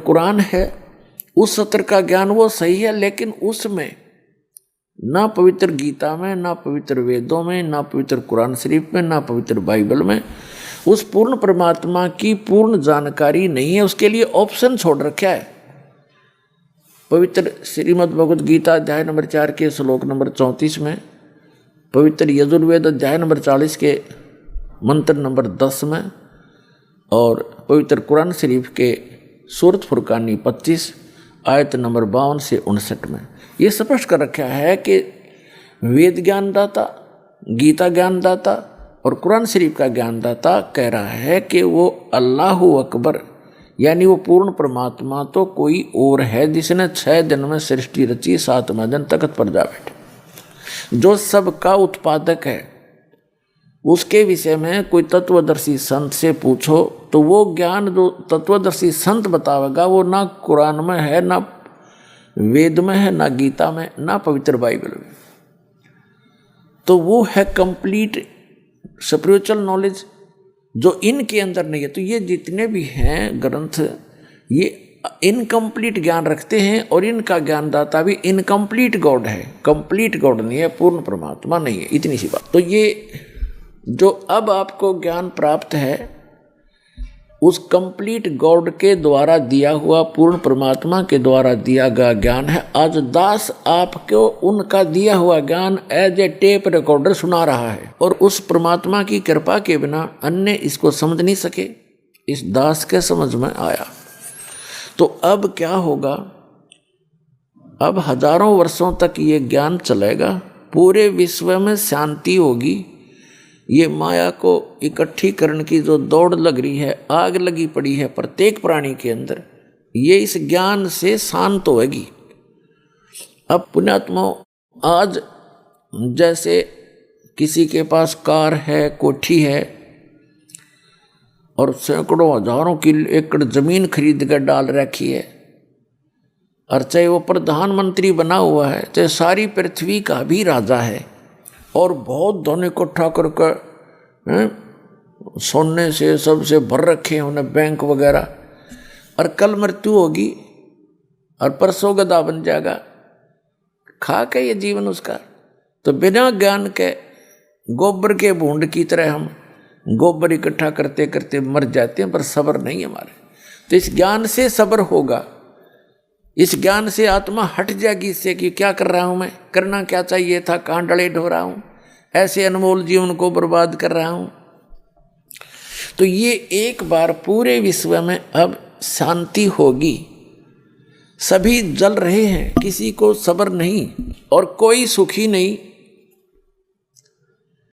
कुरान है उस सत्र का ज्ञान वो सही है, लेकिन उसमें ना पवित्र गीता में, ना पवित्र वेदों में, ना पवित्र कुरान शरीफ में, ना पवित्र बाइबल में उस पूर्ण परमात्मा की पूर्ण जानकारी नहीं है। उसके लिए ऑप्शन छोड़ रखा है। पवित्र श्रीमद् भगवद गीता अध्याय नंबर 4 के श्लोक नंबर 34 में, पवित्र यजुर्वेद अध्याय नंबर 40 के मंत्र नंबर 10 में और पवित्र कुरान शरीफ के सूरत फुरकानी 25 आयत नंबर 52 से 59 में ये स्पष्ट कर रखा है कि वेद ज्ञानदाता, गीता ज्ञानदाता और कुरान शरीफ का ज्ञानदाता कह रहा है कि वो अल्लाहु अकबर यानी वो पूर्ण परमात्मा तो कोई और है जिसने 6 दिन में सृष्टि रची, 7वें दिन तख्त पर जा बैठे, जो सबका उत्पादक है। उसके विषय में कोई तत्वदर्शी संत से पूछो तो वो ज्ञान जो तत्वदर्शी संत बतावेगा वो ना कुरान में है, ना वेद में है, ना गीता में, ना पवित्र बाइबल में। तो वो है कंप्लीट स्पिरिचुअल नॉलेज जो इनके अंदर नहीं है। तो ये जितने भी हैं ग्रंथ ये इनकम्प्लीट ज्ञान रखते हैं और इनका ज्ञानदाता भी इनकम्प्लीट गॉड है, कंप्लीट गॉड नहीं है, पूर्ण परमात्मा नहीं है। इतनी सी बात। तो ये जो अब आपको ज्ञान प्राप्त है उस कंप्लीट गॉड के द्वारा दिया हुआ, पूर्ण परमात्मा के द्वारा दिया गया ज्ञान है। आज दास आपको उनका दिया हुआ ज्ञान एज ए टेप रिकॉर्डर सुना रहा है और उस परमात्मा की कृपा के बिना अन्य इसको समझ नहीं सके। इस दास के समझ में आया। तो अब क्या होगा? अब हजारों वर्षों तक ये ज्ञान चलेगा, पूरे विश्व में शांति होगी। ये माया को इकट्ठी करने की जो दौड़ लग रही है, आग लगी पड़ी है प्रत्येक प्राणी के अंदर, ये इस ज्ञान से शांत होगी। अब पुण्यात्मा, आज जैसे किसी के पास कार है, कोठी है और सैकड़ों हजारों की एकड़ जमीन खरीद कर डाल रखी है, और चाहे वो प्रधानमंत्री बना हुआ है, चाहे सारी पृथ्वी का भी राजा है और बहुत धन इकट्ठा करके सोने से सबसे भर रखे हैं उन्हें बैंक वगैरह, और कल मृत्यु होगी और परसों गधा बन जाएगा, खा के ये जीवन उसका। तो बिना ज्ञान के गोबर के भूंड की तरह हम गोबर इकट्ठा करते करते मर जाते हैं, पर सब्र नहीं हमारे। तो इस ज्ञान से सब्र होगा, इस ज्ञान से आत्मा हट जाएगी इससे कि क्या कर रहा हूँ मैं, करना क्या चाहिए था, कहाँ डले ढो रहा हूँ, ऐसे अनमोल जीवन को बर्बाद कर रहा हूँ। तो ये एक बार पूरे विश्व में अब शांति होगी। सभी जल रहे हैं, किसी को सब्र नहीं और कोई सुखी नहीं।